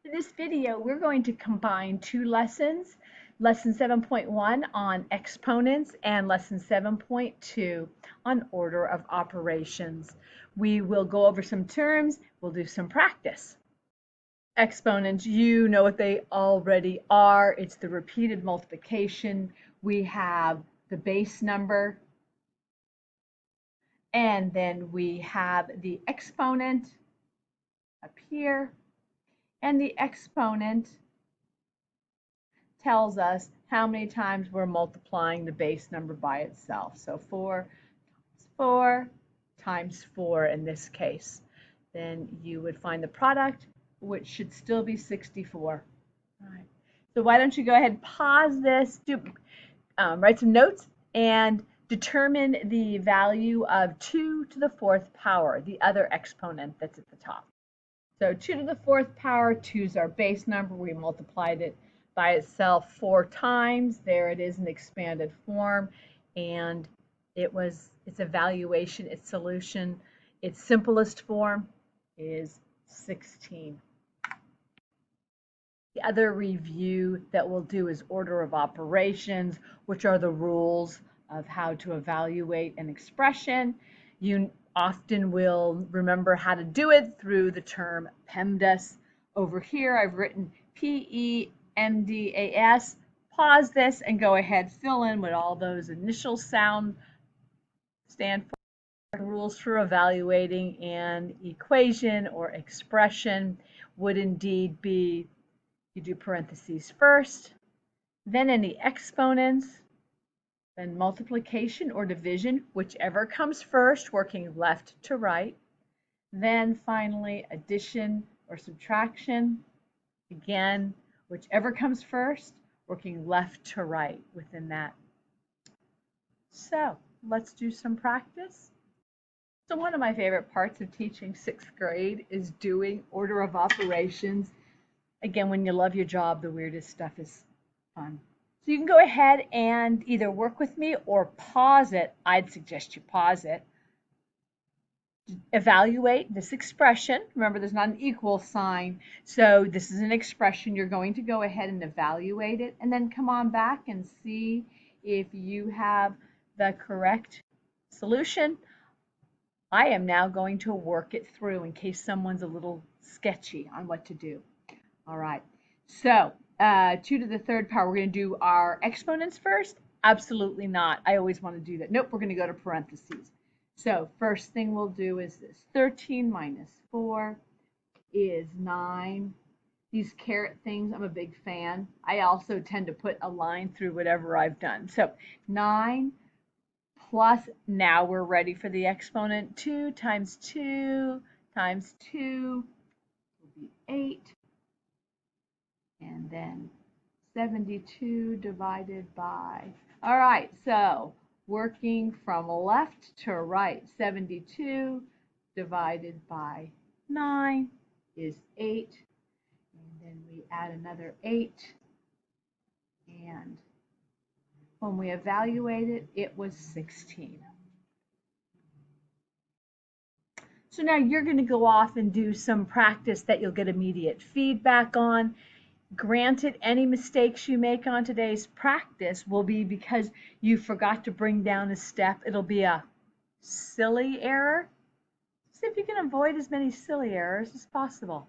In this video, we're going to combine two lessons, Lesson 7.1 on exponents and Lesson 7.2 on order of operations. We will go over some terms, we'll do some practice. Exponents, you know what they already are. It's the repeated multiplication. We have the base number, and then we have the exponent up here. And the exponent tells us how many times we're multiplying the base number by itself. So 4 times 4 in this case. Then you would find the product, which should still be 64. All right. So why don't you go ahead and pause this, write some notes, and determine the value of 2 to the 4th power, the other exponent that's at the top. So 2 to the 4th power, 2 is our base number. We multiplied it by itself 4 times. There it is in expanded form. And its evaluation, its solution, its simplest form is 16. The other review that we'll do is order of operations, which are the rules of how to evaluate an expression. You often will remember how to do it through the term PEMDAS. Over here, I've written PEMDAS. Pause this and go ahead, fill in what all those initial sounds stand for. Rules for evaluating an equation or expression would indeed be, you do parentheses first, then any exponents, then multiplication or division, whichever comes first, working left to right. Then finally, addition or subtraction, again, whichever comes first, working left to right within that. So let's do some practice. So one of my favorite parts of teaching 6th grade is doing order of operations. Again, when you love your job, the weirdest stuff is fun. So you can go ahead and either work with me or pause it. I'd suggest you pause it. Evaluate this expression. Remember, there's not an equal sign. So this is an expression. You're going to go ahead and evaluate it and then come on back and see if you have the correct solution. I am now going to work it through in case someone's a little sketchy on what to do. All right. So 2 to the 3rd power, we're going to do our exponents first? Absolutely not. I always want to do that. Nope, we're going to go to parentheses. So first thing we'll do is this. 13 minus 4 is 9. These caret things, I'm a big fan. I also tend to put a line through whatever I've done. So 9 plus, now we're ready for the exponent. 2 times 2 times 2 will be 8. And then 72 divided by, all right, so working from left to right, 72 divided by 9 is 8. And then we add another 8. And when we evaluate it, it was 16. So now you're going to go off and do some practice that you'll get immediate feedback on. Granted, any mistakes you make on today's practice will be because you forgot to bring down a step. It'll be a silly error. See if you can avoid as many silly errors as possible.